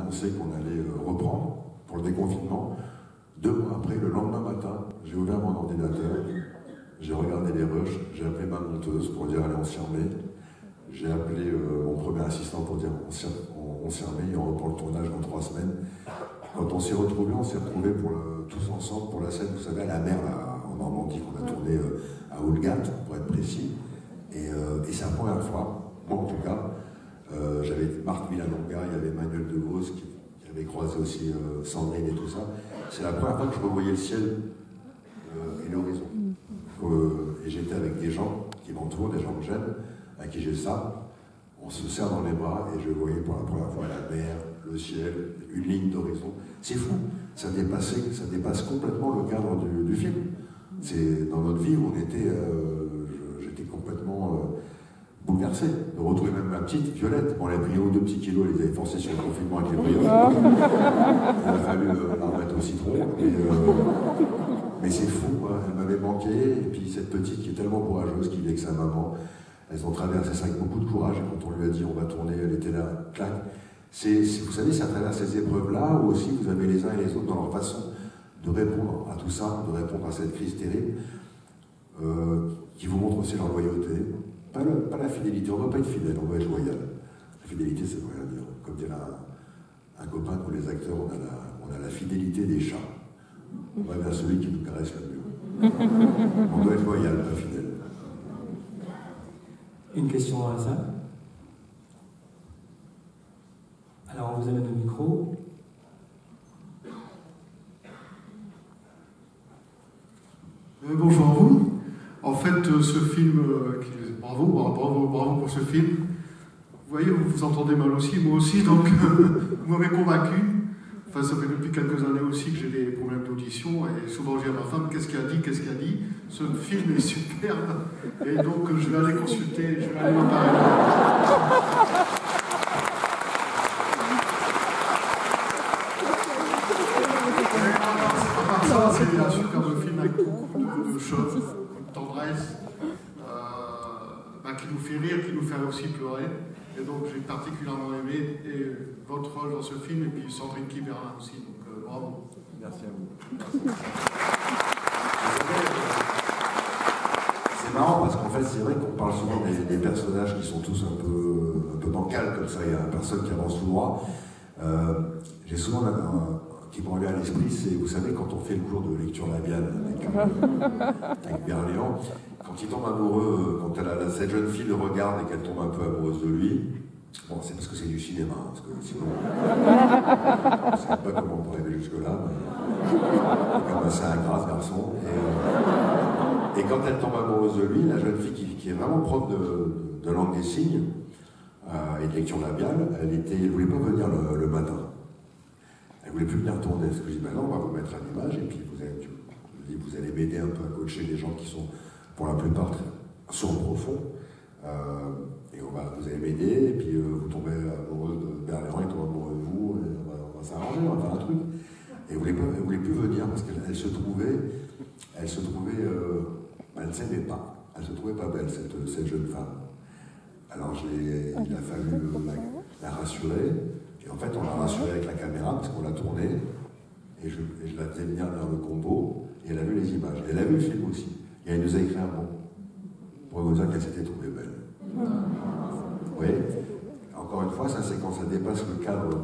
annoncé qu'on allait reprendre pour le déconfinement. 2 mois après, le lendemain matin, j'ai ouvert mon ordinateur, j'ai regardé les rushs, j'ai appelé ma monteuse pour dire allez, on s'y remet. J'ai appelé mon premier assistant pour dire on s'y remet et on reprend le tournage dans 3 semaines. Quand on s'est retrouvés tous ensemble pour la scène, vous savez, à la mer, là, en Normandie, qu'on a tourné à Oulgat, pour être précis. Et c'est la première fois, moi en tout cas, j'avais Marc Villalonga, il y avait Manuel De Vos qui avait croisé aussi Sandrine et tout ça. C'est la première fois que je revoyais le ciel et l'horizon. Et j'étais avec des gens qui m'entourent, des gens que j'aime, à qui j'ai ça. On se serre dans les bras et je voyais pour la première fois la mer, le ciel, une ligne d'horizon. C'est fou, ça dépasse complètement le cadre du film. C'est dans notre vie où on était, j'étais complètement bouleversé de retrouver même ma petite Violette. On avait pris 1 ou 2 petits kilos, elle les avait forcés sur le confinement avec les brioches. Il a fallu la remettre au citron. Mais c'est fou, hein. Elle m'avait manqué. Et puis cette petite qui est tellement courageuse, qui vit avec sa maman, elles ont traversé ça avec beaucoup de courage. Et quand on lui a dit on va tourner, elle était là, clac. Vous savez, c'est à travers ces épreuves-là où aussi vous avez les uns et les autres dans leur façon de répondre à tout ça, de répondre à cette crise terrible, qui vous montre aussi leur loyauté. Pas la fidélité, on ne doit pas être fidèle, on doit être loyal. La fidélité, ça ne veut rien dire. Comme dirait un copain pour les acteurs, on a la fidélité des chats. On va vers celui qui nous caresse le mieux. On doit être loyal, pas fidèle. Une question à ça. Alors, on vous amène le micro. Bonjour à vous. En fait, ce film, bravo pour ce film. Vous voyez, vous vous entendez mal aussi, moi aussi, donc vous m'avez convaincu. Enfin, ça fait depuis quelques années aussi que j'ai des problèmes d'audition et souvent je dis à ma femme qu'est-ce qu'il a dit. Ce film est superbe et donc je vais aller consulter, je vais aller m'en parler. C'est un superbe film avec beaucoup de choses, beaucoup de tendresse, qui nous fait rire, qui nous fait aussi pleurer. Et donc j'ai particulièrement aimé votre rôle dans ce film et puis Sandrine Kiberlin aussi. Donc bravo. Merci à vous. C'est marrant parce qu'en fait c'est vrai qu'on parle souvent des personnages qui sont tous un peu bancals comme ça, il y a personne qui avance tout droit. J'ai souvent qui me revient à l'esprit, c'est, vous savez, quand on fait le cours de lecture labiale avec Berléand, quand il tombe amoureux, quand cette jeune fille le regarde et qu'elle tombe un peu amoureuse de lui, bon, c'est parce que c'est du cinéma, parce que sinon, je ne sais pas comment on peut arriver jusque-là, mais comme c'est un gras garçon. Et quand elle tombe amoureuse de lui, la jeune fille qui est vraiment prof de langue des signes et de lecture labiale, elle ne voulait pas venir le matin. Elle ne voulait plus venir tourner. Parce que je dis, maintenant, on va vous mettre à l'image et puis vous allez m'aider un peu à coacher des gens qui sont, pour la plupart, sourds profonds. Et vous allez m'aider et puis vous tombez amoureux de Berléand, il tombe amoureux de vous, et on va s'arranger, on va faire un truc. Et elle ne voulait plus venir parce qu'elle se trouvait, elle ne s'aimait pas. Elle ne se trouvait pas belle, cette jeune femme. Alors il a fallu la rassurer. Et en fait, on l'a rassurée avec la caméra parce qu'on l'a tournée. Et je la faisais venir vers le combo. Et elle a vu les images. Elle a vu le film aussi. Et elle nous a écrit un mot pour nous dire qu'elle s'était trouvée belle. Vous voyez ? Encore une fois, ça c'est quand ça dépasse le cadre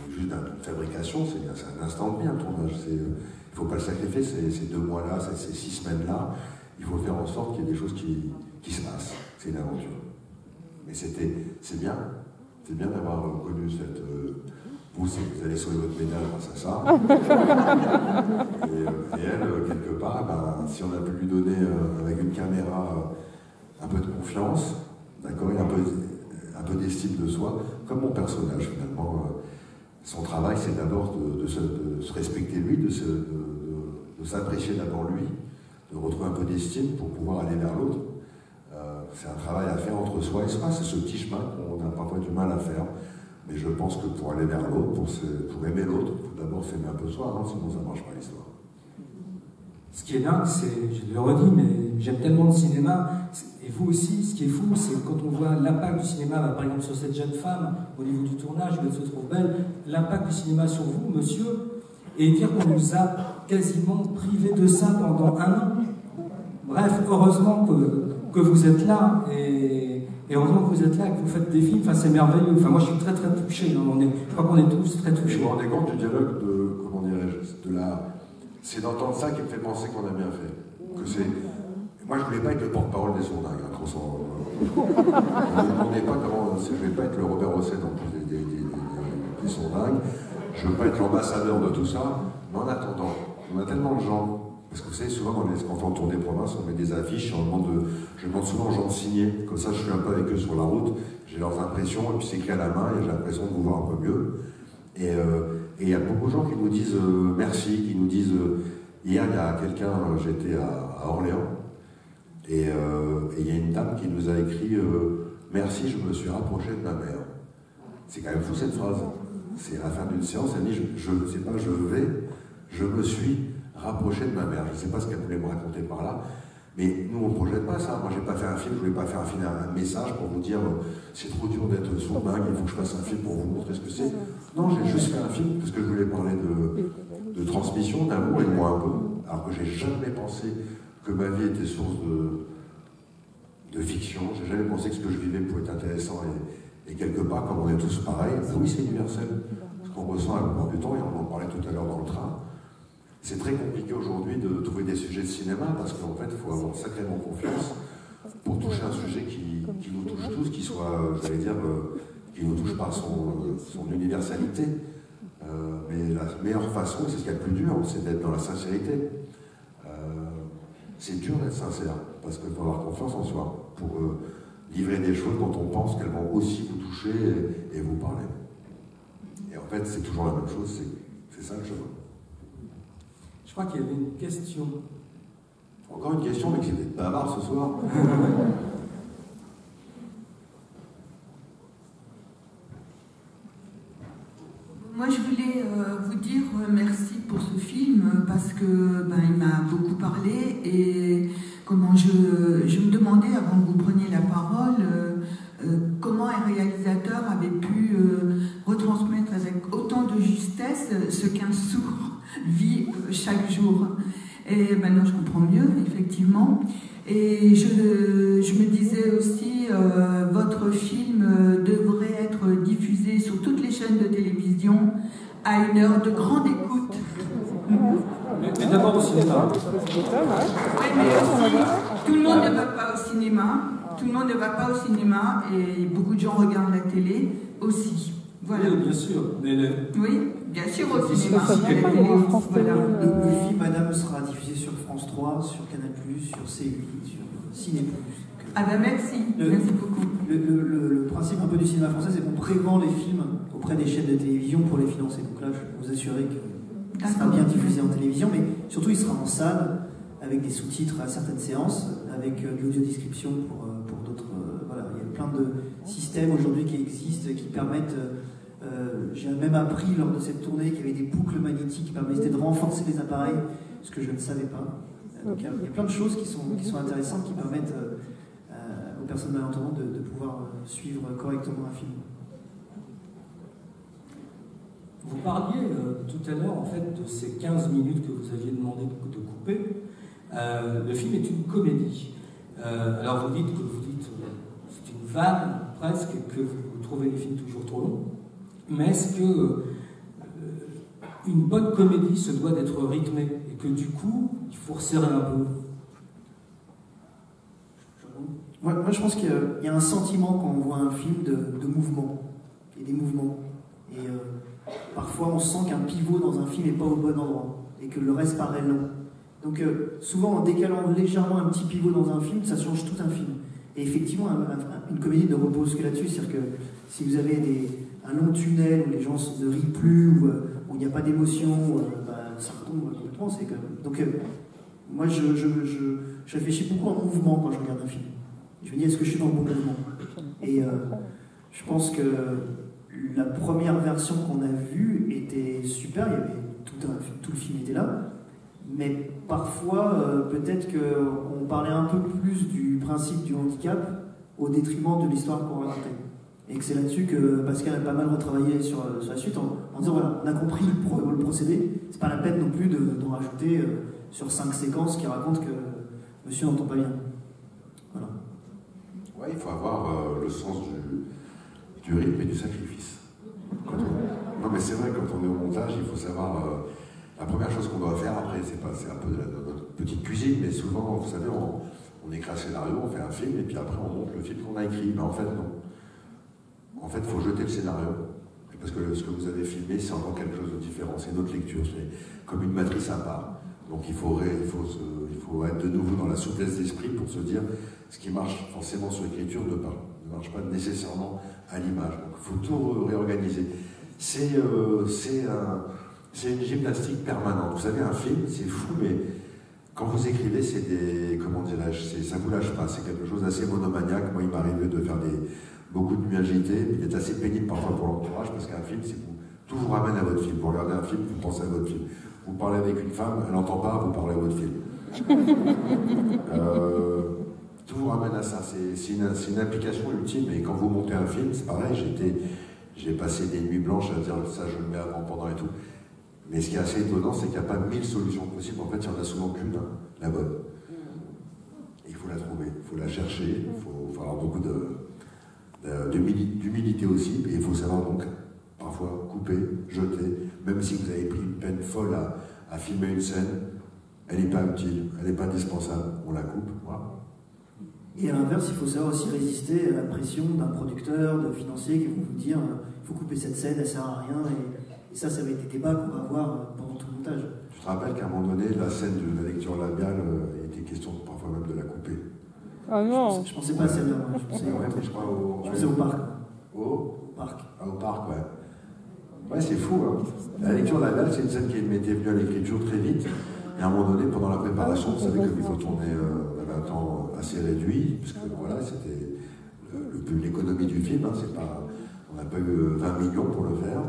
juste d'une fabrication. C'est un instant de vie, un tournage. Il ne faut pas le sacrifier. Ces 2 mois-là, ces 6 semaines-là, il faut faire en sorte qu'il y ait des choses qui se passent. C'est une aventure. Mais c'est bien. C'est bien d'avoir connu cette... vous allez sauver votre médaille grâce à ça. Et elle, quelque part, si on a pu lui donner, avec une caméra, un peu de confiance, d'accord, et un peu d'estime de soi, comme mon personnage, finalement, son travail, c'est d'abord de se respecter lui, de s'apprécier d'abord lui, de retrouver un peu d'estime pour pouvoir aller vers l'autre. C'est un travail à faire entre soi et soi, c'est ce petit chemin qu'on a parfois du mal à faire. Mais je pense que pour aller vers l'autre, pour aimer l'autre, il faut d'abord s'aimer un peu soi, hein, sinon ça ne marche pas l'histoire. Ce qui est dingue, c'est, je le redis, mais j'aime tellement le cinéma, Et vous aussi, ce qui est fou, c'est quand on voit l'impact du cinéma, par exemple sur cette jeune femme, au niveau du tournage, où elle se trouve belle, l'impact du cinéma sur vous, monsieur, et dire qu'on nous a quasiment privé de ça pendant 1 an. Bref, heureusement que vous êtes là, et heureusement que vous êtes là, et que vous faites des films, enfin c'est merveilleux. Enfin moi je suis très très touché, hein. Je crois qu'on est tous très touchés. Vous vous rendez compte du dialogue de, comment dirais-je, de la... C'est d'entendre ça qui me fait penser qu'on a bien fait. Que c'est... Moi je voulais pas être le porte-parole des sourdingues, hein, qu'on s'en... On n'est pas comment... Je vais pas être le Robert Hossein en plus des sourdingues. Je veux pas être l'ambassadeur de tout ça, mais en attendant, on a tellement de gens. Parce que vous savez, souvent, quand on fait un tour des provinces, on met des affiches, je demande souvent aux gens de signer. Comme ça, je suis un peu avec eux sur la route, j'ai leurs impressions, et puis c'est écrit à la main, et j'ai l'impression de vous voir un peu mieux. Et il y a beaucoup de gens qui nous disent merci, qui nous disent... hier, il y a quelqu'un, j'étais à Orléans, et il y a une dame qui nous a écrit merci, je me suis rapproché de ma mère. C'est quand même fou cette phrase. C'est à la fin d'une séance, elle dit je ne sais pas, je me suis rapproché de ma mère. Je ne sais pas ce qu'elle voulait me raconter par là, mais nous on ne projette pas ça. Moi j'ai pas fait un film, je voulais pas faire un message pour vous dire c'est trop dur d'être sourdingue, il faut que je fasse un film pour vous montrer ce que c'est. Non, j'ai juste fait un film parce que je voulais parler de transmission, d'amour et de moi un peu, alors que j'ai jamais pensé que ma vie était source de fiction. J'ai jamais pensé que ce que je vivais pouvait être intéressant et quelque part, comme on est tous pareils, oui c'est universel. Ce qu'on ressent à la plupart du temps, et on en parlait tout à l'heure dans le train, c'est très compliqué aujourd'hui de trouver des sujets de cinéma parce qu'en fait, il faut avoir sacrément confiance pour toucher un sujet qui nous touche tous, qui soit, j'allais dire, qui nous touche par son universalité. Mais la meilleure façon, c'est ce qu'il y a de plus dur, c'est d'être dans la sincérité. C'est dur d'être sincère parce qu'il faut avoir confiance en soi pour livrer des choses dont on pense qu'elles vont aussi vous toucher et vous parler. Et en fait, c'est toujours la même chose, c'est ça le chemin. Je crois qu'il y avait une question. Encore une question, mais qui était bavard ce soir. Moi, je voulais vous dire merci pour ce film parce que il m'a beaucoup parlé et comment je me demandais avant que vous preniez la parole comment un réalisateur avait pu retransmettre avec autant de justesse ce qu'un sourd vit chaque jour. Et maintenant, je comprends mieux, effectivement. Et je me disais aussi, votre film devrait être diffusé sur toutes les chaînes de télévision à une heure de grande écoute. Mais d'abord au cinéma. Oui, mais aussi, tout le monde ne va pas au cinéma. Tout le monde ne va pas au cinéma et beaucoup de gens regardent la télé aussi. Voilà. Oui, bien sûr. Oui, bien sûr au cinéma. Voilà. Le film Madame sera diffusé sur France 3, sur Canal+, sur C8, sur Ciné+. Ah ben merci, merci beaucoup. Le principe un peu du cinéma français, c'est qu'on prévend les films auprès des chaînes de télévision pour les financer. Donc là, je peux vous assurer qu'il sera bien diffusé en télévision, mais surtout il sera en salle, avec des sous-titres à certaines séances, avec de l'audio-description pour d'autres... voilà, il y a plein de systèmes aujourd'hui qui existent, qui permettent... j'ai même appris lors de cette tournée qu'il y avait des boucles magnétiques qui permettaient de renforcer les appareils, ce que je ne savais pas. Donc il y a plein de choses qui sont intéressantes, qui permettent aux personnes malentendantes de pouvoir suivre correctement un film. Vous parliez tout à l'heure en fait de ces 15 minutes que vous aviez demandé de couper. Le film est une comédie. Alors vous dites c'est une vanne presque, que vous trouvez les films toujours trop longs. Mais est-ce que une bonne comédie se doit d'être rythmée et que du coup il faut resserrer un peu? Moi je pense qu'il y a un sentiment quand on voit un film de mouvement. Il y a des mouvements. Et parfois on sent qu'un pivot dans un film n'est pas au bon endroit et que le reste paraît long. Donc souvent en décalant légèrement un petit pivot dans un film, ça change tout un film. Et effectivement, une comédie ne repose que là-dessus. C'est-à-dire que si vous avez un long tunnel où les gens ne rient plus, où il n'y a pas d'émotion, ça retombe complètement. Donc moi je réfléchis beaucoup en mouvement quand je regarde un film. Je me dis, est-ce que je suis dans le bon mouvement? Et je pense que la première version qu'on a vue était super, tout le film était là. Mais parfois, peut-être qu'on parlait un peu plus du principe du handicap au détriment de l'histoire qu'on racontait. Et que c'est là-dessus que Pascal a pas mal retravaillé sur la suite en disant voilà, on a compris le procédé, c'est pas la peine non plus d'en rajouter sur 5 séquences qui racontent que monsieur n'entend pas bien. Voilà. Ouais, il faut avoir le sens du rythme et du sacrifice. Non mais c'est vrai, quand on est au montage, il faut savoir la première chose qu'on doit faire après, c'est un peu notre petite cuisine, mais souvent, vous savez, on écrit un scénario, on fait un film, et puis après on monte le film qu'on a écrit. Mais en fait, non. En fait, il faut jeter le scénario. Parce que ce que vous avez filmé, c'est encore quelque chose de différent. C'est notre lecture, c'est comme une matrice à part. Donc il faut être de nouveau dans la souplesse d'esprit pour se dire ce qui marche forcément sur l'écriture ne marche pas nécessairement à l'image. Donc il faut tout réorganiser. C'est une gymnastique permanente. Vous savez, un film, c'est fou, mais quand vous écrivez, c'est des... Comment dirais-je, ça ne vous lâche pas. C'est quelque chose d'assez monomaniaque. Moi, il m'arrivait de faire beaucoup de nuits agitées. Il est assez pénible parfois pour l'entourage, parce qu'un film, tout vous ramène à votre film. Vous regardez un film, vous pensez à votre film. Vous parlez avec une femme, elle n'entend pas, vous parlez à votre film. Tout vous ramène à ça. C'est une application ultime. Et quand vous montez un film, c'est pareil. J'ai passé des nuits blanches à dire ça, je le mets avant, pendant et tout. Mais ce qui est assez étonnant, c'est qu'il n'y a pas 1000 solutions possibles. En fait, il n'y en a souvent qu'une, la bonne. Et il faut la trouver, il faut la chercher, il faut avoir beaucoup d'humilité aussi. Et il faut savoir donc parfois couper, jeter. Même si vous avez pris une peine folle à filmer une scène, elle n'est pas utile, elle n'est pas indispensable. On la coupe, voilà. Et à l'inverse, il faut savoir aussi résister à la pression d'un producteur, de financiers qui vont vous dire il faut couper cette scène, elle ne sert à rien. Et ça va être des débats qu'on va avoir pendant tout le montage. Tu te rappelles qu'à un moment donné, la scène de la lecture labiale, il était question parfois même de la couper. Ah non. Je pensais pas à celle-là, moi. Je pensais au parc. Au parc. Ah, au parc, ouais. Ouais, c'est fou, hein. La lecture labiale, c'est une scène qui m'était venue à l'écriture très vite. Et à un moment donné, pendant la préparation, vous savez qu'il faut tourner, on avait un temps assez réduit, puisque voilà, c'était l'économie du film, hein, on n'a pas eu 20 millions pour le faire.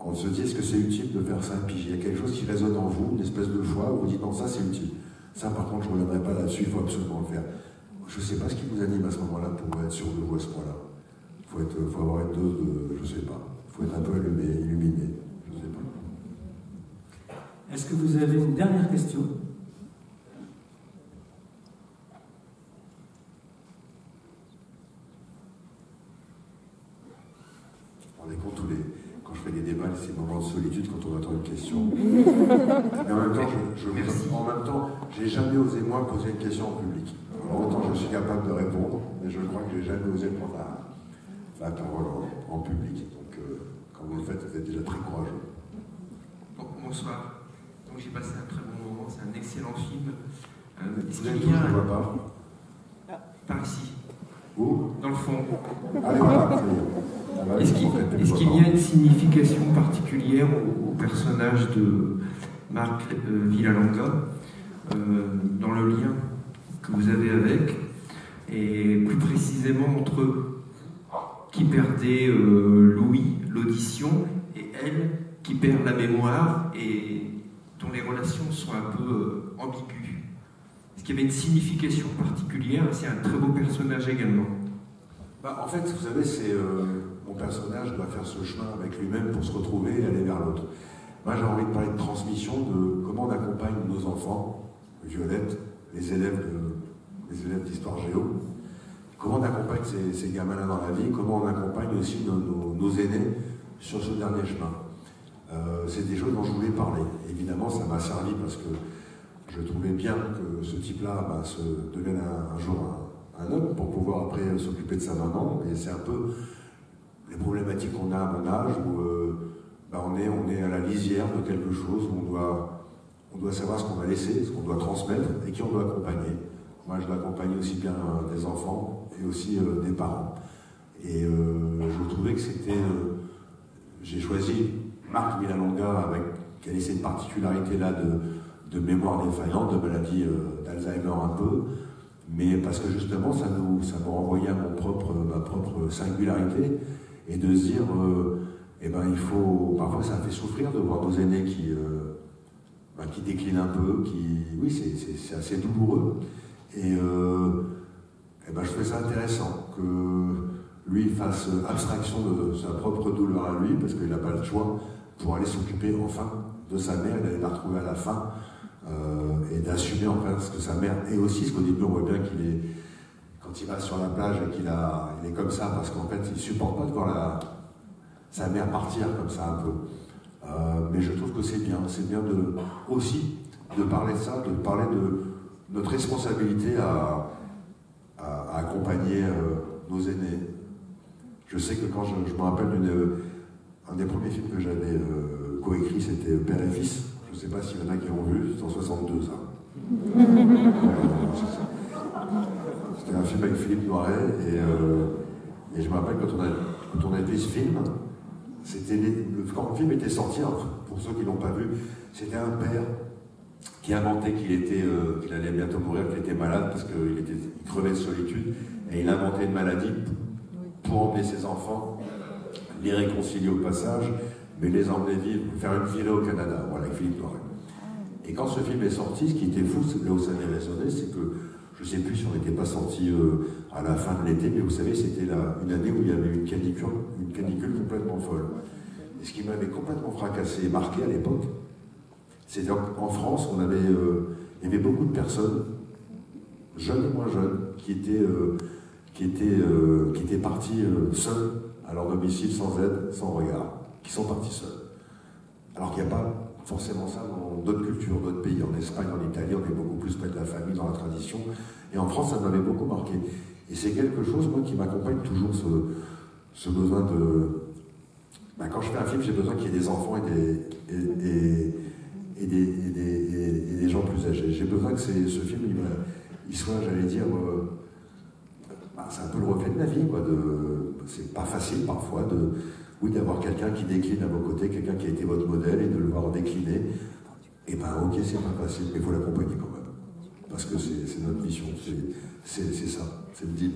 On se dit, est-ce que c'est utile de faire ça? Puis il y a quelque chose qui résonne en vous, une espèce de choix, où vous dites non, ça c'est utile. Ça par contre, je ne reviendrai pas là-dessus, il faut absolument le faire. Je ne sais pas ce qui vous anime à ce moment-là pour être sûr de vous à ce point-là. Il faut avoir une dose de, je ne sais pas, il faut être un peu illuminé, je ne sais pas. Est-ce que vous avez une dernière question? On est compte quand je fais des débats, ces moments de solitude quand on attend une question. Mais en même temps, j'ai jamais osé moi poser une question en public. Alors, autant je suis capable de répondre, mais je crois que j'ai jamais osé prendre la parole en public. Donc, quand vous le faites, vous êtes déjà très courageux. Bon, bonsoir. Donc j'ai passé un très bon moment. C'est un excellent film. Vous êtes où? Je ne vois pas. Par ici. Où? Dans le fond. Allez, voilà. Est-ce qu'il y a une signification particulière au personnage de Marc Villalonga dans le lien que vous avez avec, et plus précisément entre eux, qui perdait Louis, l'audition, et elle, qui perd la mémoire et dont les relations sont un peu ambiguës? Est-ce qu'il y avait une signification particulière? C'est un très beau personnage également. En fait, vous savez, mon personnage doit faire ce chemin avec lui-même pour se retrouver et aller vers l'autre. Moi, j'ai envie de parler de transmission, de comment on accompagne nos enfants, Violette, les élèves d'histoire géo, comment on accompagne ces gamins-là dans la vie, comment on accompagne aussi nos aînés sur ce dernier chemin. C'est des choses dont je voulais parler. Évidemment, ça m'a servi parce que je trouvais bien que ce type-là devienne un jour un homme pour pouvoir après s'occuper de sa maman. Et c'est un peu les problématiques qu'on a à mon âge où on est à la lisière de quelque chose où on doit savoir ce qu'on va laisser, ce qu'on doit transmettre et qui on doit accompagner. Moi, je dois accompagner aussi bien des enfants et aussi des parents. Et je trouvais que c'était... j'ai choisi Marc Villalonga qui a cette particularité-là de mémoire défaillante, de maladie d'Alzheimer un peu, mais parce que justement, ça me renvoyait à ma propre singularité, et de se dire, et ben il faut, parfois ça fait souffrir de voir nos aînés qui déclinent un peu, oui, c'est assez douloureux. Et ben je trouvais ça intéressant que lui fasse abstraction de sa propre douleur à lui, parce qu'il n'a pas le choix, pour aller s'occuper enfin de sa mère, et d'aller la retrouver à la fin, et d'assumer enfin ce que sa mère est aussi, parce qu'au début on voit bien qu'il est, quand il va sur la plage et qu'il est comme ça, parce qu'en fait il ne supporte pas de voir sa mère partir comme ça un peu. Mais je trouve que c'est bien aussi de parler de ça, de parler de notre responsabilité à accompagner nos aînés. Je sais que quand je me rappelle un des premiers films que j'avais coécrit, c'était Père et Fils. Je ne sais pas s'il y en a qui l'ont vu, c'est en 62 ça. C'était un film avec Philippe Noiret et je me rappelle quand on a fait ce film, quand le film était sorti, pour ceux qui ne l'ont pas vu, c'était un père qui inventait qu'il allait bientôt mourir, qu'il était malade parce qu'il crevait de solitude, et il inventait une maladie pour emmener ses enfants, les réconcilier au passage, mais les emmener vivre, faire une virée au Canada, voilà, avec Philippe Noiret. Et quand ce film est sorti, ce qui était fou, là où ça avait résonné, c'est que, je ne sais plus si on n'était pas sorti à la fin de l'été, mais vous savez, c'était une année où il y avait une canicule complètement folle. Et ce qui m'avait complètement fracassé et marqué à l'époque, c'est qu'en France, il y avait beaucoup de personnes, jeunes et moins jeunes, qui étaient partis seuls à leur domicile, sans aide, sans regard, qui sont partis seuls. Alors qu'il n'y a pas forcément ça dans d'autres cultures, d'autres pays. En Espagne, en Italie, on est beaucoup plus près de la famille, dans la tradition. Et en France, ça m'avait beaucoup marqué. Et c'est quelque chose, moi, qui m'accompagne toujours, ce besoin de... quand je fais un film, j'ai besoin qu'il y ait des enfants et des gens plus âgés. J'ai besoin que ce film, il soit, j'allais dire... c'est un peu le reflet de la vie, quoi. C'est pas facile, parfois, d'avoir quelqu'un qui décline à vos côtés, quelqu'un qui a été votre modèle, et de le voir décliner. Et ok, c'est pas facile, mais il faut l'accompagner quand même. Parce que c'est notre mission, c'est ça, c'est le deal.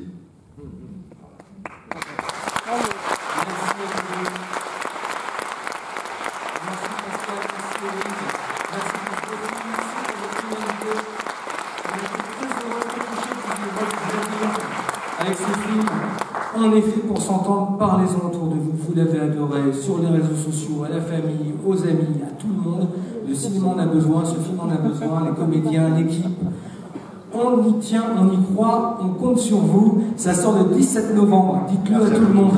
Avec ces films, en effet, pour s'entendre, parlez-en autour de vous. Vous l'avez adoré sur les réseaux sociaux, à la famille, aux amis, à tout le monde. Le cinéma en a besoin, ce film en a besoin, les comédiens, l'équipe. On y tient, on y croit, on compte sur vous. Ça sort le 17 novembre. Dites-le à tout le monde.